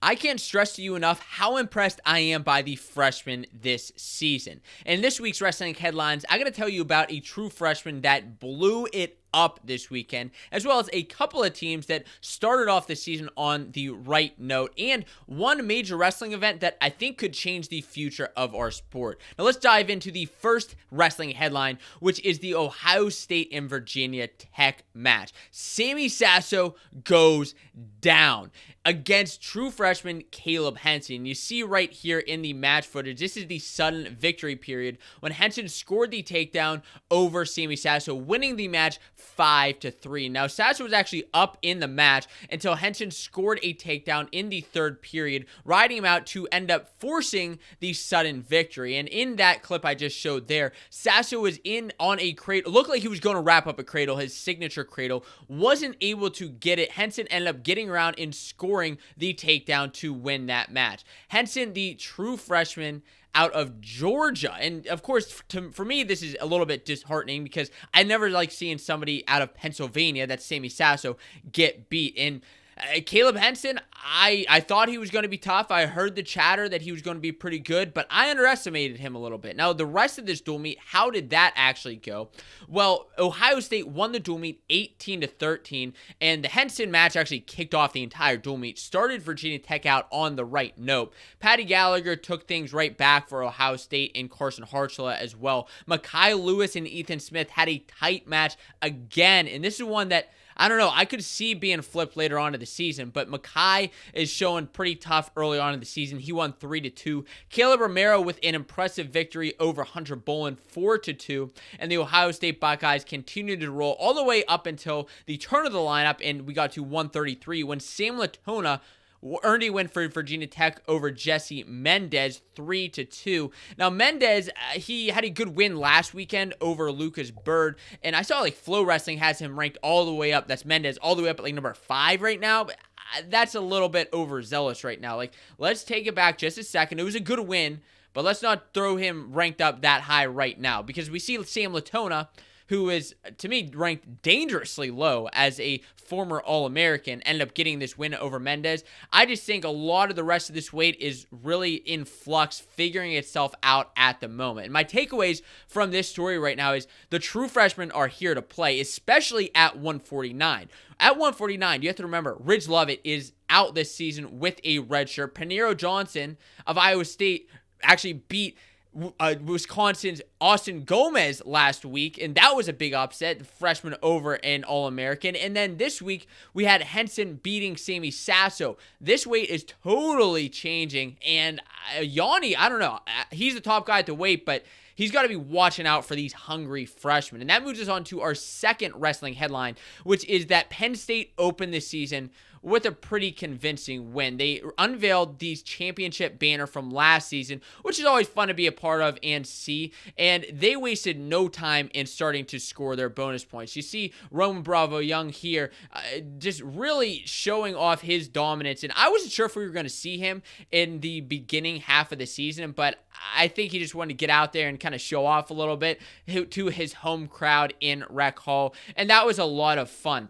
I can't stress to you enough how impressed I am by the freshmen this season. In this week's wrestling headlines, I got to tell you about a true freshman that blew it up this weekend, as well as a couple of teams that started off the season on the right note, and one major wrestling event that I think could change the future of our sport. Now let's dive into the first wrestling headline, which is the Ohio State and Virginia Tech match. Sammy Sasso goes down against true freshman Caleb Henson. You see right here in the match footage, this is the sudden victory period when Henson scored the takedown over Sammy Sasso, winning the match 5-3. Now, Sasso was actually up in the match until Henson scored a takedown in the third period, riding him out to end up forcing the sudden victory. And in that clip I just showed there, Sasso was in on a cradle. Looked like he was going to wrap up a cradle, his signature cradle. Wasn't able to get it. Henson ended up getting around and scoring the takedown to win that match. Henson, the true freshman out of Georgia. And of course, for me, this is a little bit disheartening because I never like seeing somebody out of Pennsylvania, that's Sammy Sasso, get beat. And Caleb Henson, I thought he was going to be tough. I heard the chatter that he was going to be pretty good, but I underestimated him a little bit. Now, the rest of this dual meet, how did that actually go? Well, Ohio State won the dual meet 18-13, and the Henson match actually kicked off the entire dual meet, started Virginia Tech out on the right note. Patty Gallagher took things right back for Ohio State and Carson Hartzella as well. Mekhi Lewis and Ethan Smith had a tight match again, and this is one that I don't know, I could see being flipped later on in the season, but Mekhi is showing pretty tough early on in the season. He won 3-2. Caleb Romero with an impressive victory over Hunter Bolin, 4-2. And the Ohio State Buckeyes continued to roll all the way up until the turn of the lineup, and we got to 133 when Sam Latona earned a win for Virginia Tech over Jesse Mendez, 3-2. Now, Mendez, he had a good win last weekend over Lucas Bird, and I saw like Flow Wrestling has him ranked all the way up. That's Mendez all the way up at like number 5 right now. But that's a little bit overzealous right now. Like, let's take it back just a second. It was a good win, but let's not throw him ranked up that high right now because we see Sam Latona, who is, to me, ranked dangerously low as a former All-American, ended up getting this win over Mendez. I just think a lot of the rest of this weight is really in flux, figuring itself out at the moment. And my takeaways from this story right now is the true freshmen are here to play, especially at 149. At 149, you have to remember, Ridge Lovett is out this season with a red shirt. Panero Johnson of Iowa State actually beat Wisconsin's Austin Gomez last week, and that was a big upset, the freshman over an All-American. And then this week, we had Henson beating Sammy Sasso. This weight is totally changing, and Yanni, I don't know, he's the top guy at the weight, but he's got to be watching out for these hungry freshmen. And that moves us on to our second wrestling headline, which is that Penn State opened this season with a pretty convincing win. They unveiled the championship banner from last season, which is always fun to be a part of and see, and they wasted no time in starting to score their bonus points. You see Roman Bravo Young here just really showing off his dominance, and I wasn't sure if we were going to see him in the beginning half of the season, but I think he just wanted to get out there and kind of show off a little bit to his home crowd in Rec Hall, and that was a lot of fun.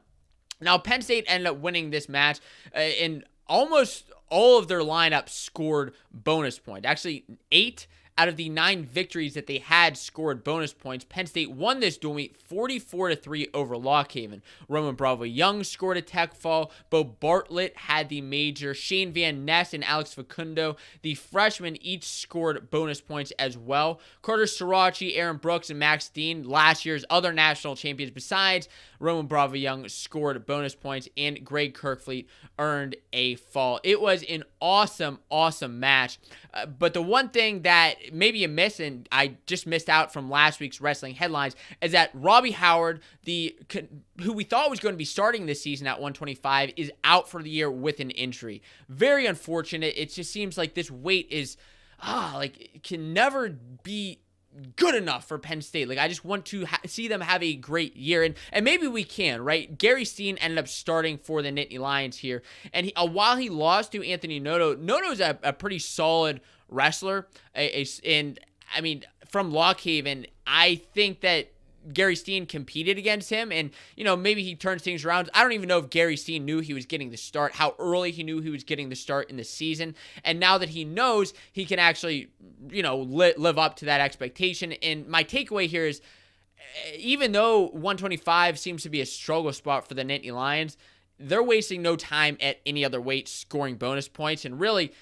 Now, Penn State ended up winning this match, and almost all of their lineup scored bonus points. Actually, 8 out of the 9 victories that they had scored bonus points. Penn State won this dual meet 44-3 over Lock Haven. Roman Bravo Young scored a tech fall. Bo Bartlett had the major. Shane Van Ness and Alex Facundo, the freshmen, each scored bonus points as well. Carter Sirachi, Aaron Brooks, and Max Dean, last year's other national champions besides Roman Bravo Young, scored bonus points, and Greg Kirkfleet earned a fall. It was an awesome, awesome match. But the one thing that maybe you missed, and I just missed out from last week's wrestling headlines, is that Robbie Howard, who we thought was going to be starting this season at 125, is out for the year with an injury. Very unfortunate. It just seems like this weight is, it can never be good enough for Penn State. Like, I just want to see them have a great year, and maybe we can, right? Gary Steen ended up starting for the Nittany Lions here, and while he lost to Anthony Noto's a pretty solid wrestler, and I mean, from Lock Haven, I think that Gary Steen competed against him, and, maybe he turns things around. I don't even know if Gary Steen knew he was getting the start, how early he knew he was getting the start in the season. And now that he knows, he can actually, live up to that expectation. And my takeaway here is, even though 125 seems to be a struggle spot for the Nittany Lions, they're wasting no time at any other weight scoring bonus points. And really,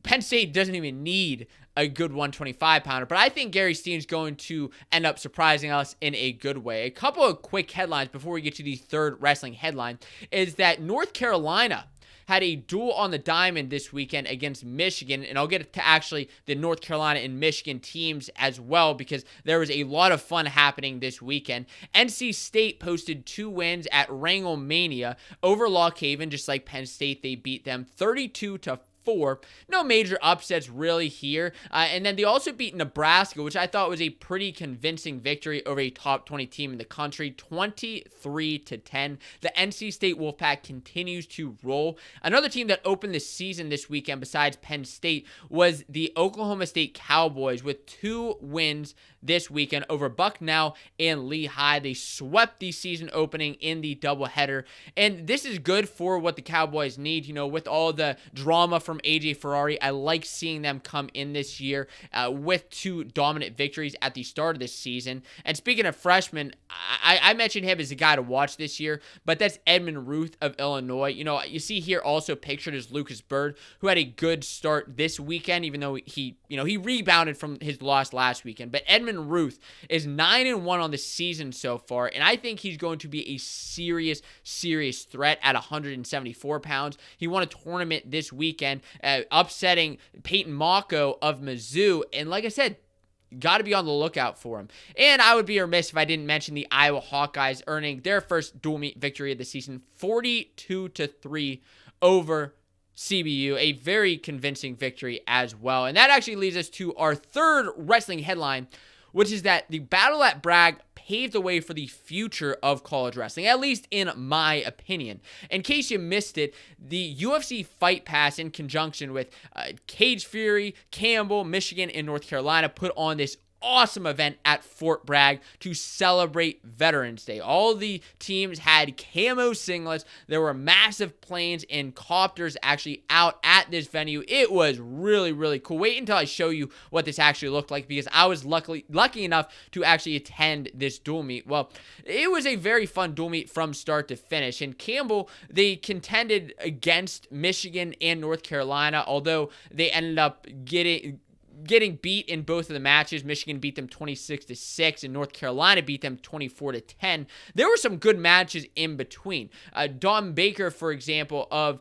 Penn State doesn't even need a good 125-pounder, but I think Gary Steen's going to end up surprising us in a good way. A couple of quick headlines before we get to the third wrestling headline is that North Carolina had a duel on the diamond this weekend against Michigan, and I'll get to actually the North Carolina and Michigan teams as well, because there was a lot of fun happening this weekend. NC State posted 2 wins at Wranglemania over Lock Haven, just like Penn State. They beat them 32-4. No major upsets really here. And then they also beat Nebraska, which I thought was a pretty convincing victory over a top 20 team in the country, 23-10. The NC State Wolfpack continues to roll. Another team that opened the season this weekend besides Penn State was the Oklahoma State Cowboys with 2 wins this weekend over Bucknell and Lehigh. They swept the season opening in the doubleheader, and this is good for what the Cowboys need. With all the drama from AJ Ferrari, I like seeing them come in this year with 2 dominant victories at the start of this season. And speaking of freshmen, I mentioned him as a guy to watch this year, but that's Edmund Ruth of Illinois. You see here also pictured as Lucas Bird, who had a good start this weekend, even though he rebounded from his loss last weekend. But Edmund Ruth is 9-1 on the season so far, and I think he's going to be a serious threat at 174 pounds. He won a tournament this weekend, upsetting Peyton Mocco of Mizzou, and like I said, got to be on the lookout for him. And I would be remiss if I didn't mention the Iowa Hawkeyes earning their first dual meet victory of the season, 42-3 over CBU, a very convincing victory as well. And that actually leads us to our third wrestling headline, which is that the battle at Bragg paved the way for the future of college wrestling, at least in my opinion. In case you missed it, the UFC Fight Pass, in conjunction with Cage Fury, Campbell, Michigan, and North Carolina, put on this awesome event at Fort Bragg to celebrate Veterans Day. All the teams had camo singlets. There were massive planes and copters actually out at this venue. It was really cool. Wait until I show you what this actually looked like, because I was lucky enough to actually attend this dual meet. Well, it was a very fun dual meet from start to finish. And Campbell, they contended against Michigan and North Carolina, although they ended up getting beat in both of the matches. Michigan beat them 26-6, and North Carolina beat them 24-10. There were some good matches in between. Don Baker, for example, of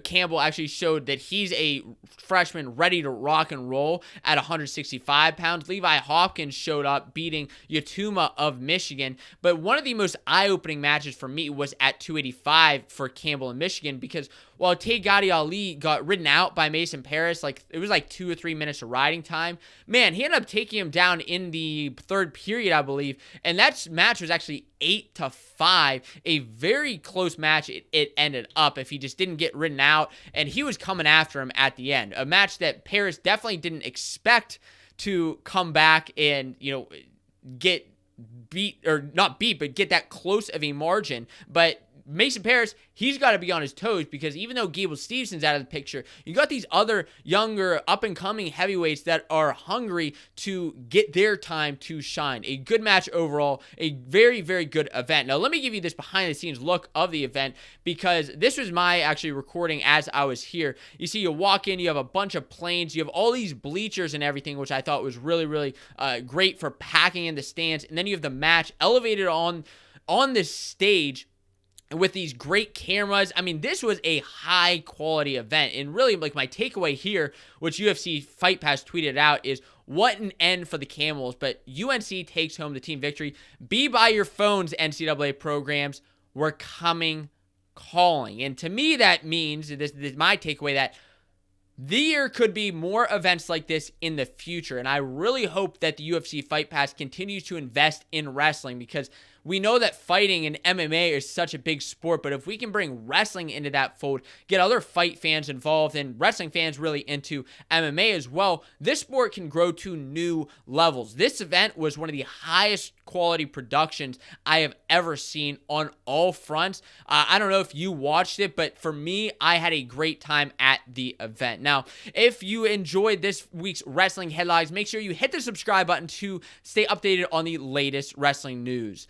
Campbell, actually showed that he's a freshman ready to rock and roll at 165 pounds. Levi Hopkins showed up beating Yatuma of Michigan. But one of the most eye-opening matches for me was at 285 for Campbell and Michigan, because while Tay Gadi Ali got ridden out by Mason Paris, it was 2 or 3 minutes of riding time, man, he ended up taking him down in the third period, I believe, and that match was actually 8-5, a very close match it ended up if he just didn't get ridden out, and he was coming after him at the end. A match that Paris definitely didn't expect to come back and, get beat, or not beat, but get that close of a margin. But Mason Paris, he's got to be on his toes, because even though Gable Stevenson's out of the picture, you got these other younger up-and-coming heavyweights that are hungry to get their time to shine. A good match overall, a very good event. Now, let me give you this behind-the-scenes look of the event, because this was my actually recording as I was here. You see, you walk in, you have a bunch of planes, you have all these bleachers and everything, which I thought was really great for packing in the stands, and then you have the match elevated on this stage with these great cameras. I mean, this was a high quality event, and really, my takeaway here, which UFC Fight Pass tweeted out, is what an end for the Camels. But UNC takes home the team victory. Be by your phones, NCAA programs. We're coming calling. And to me, that means, this is my takeaway, that there could be more events like this in the future. And I really hope that the UFC Fight Pass continues to invest in wrestling, because we know that fighting and MMA is such a big sport, but if we can bring wrestling into that fold, get other fight fans involved and wrestling fans really into MMA as well, this sport can grow to new levels. This event was one of the highest quality productions I have ever seen on all fronts. I don't know if you watched it, but for me, I had a great time at the event. Now, if you enjoyed this week's wrestling headlines, make sure you hit the subscribe button to stay updated on the latest wrestling news.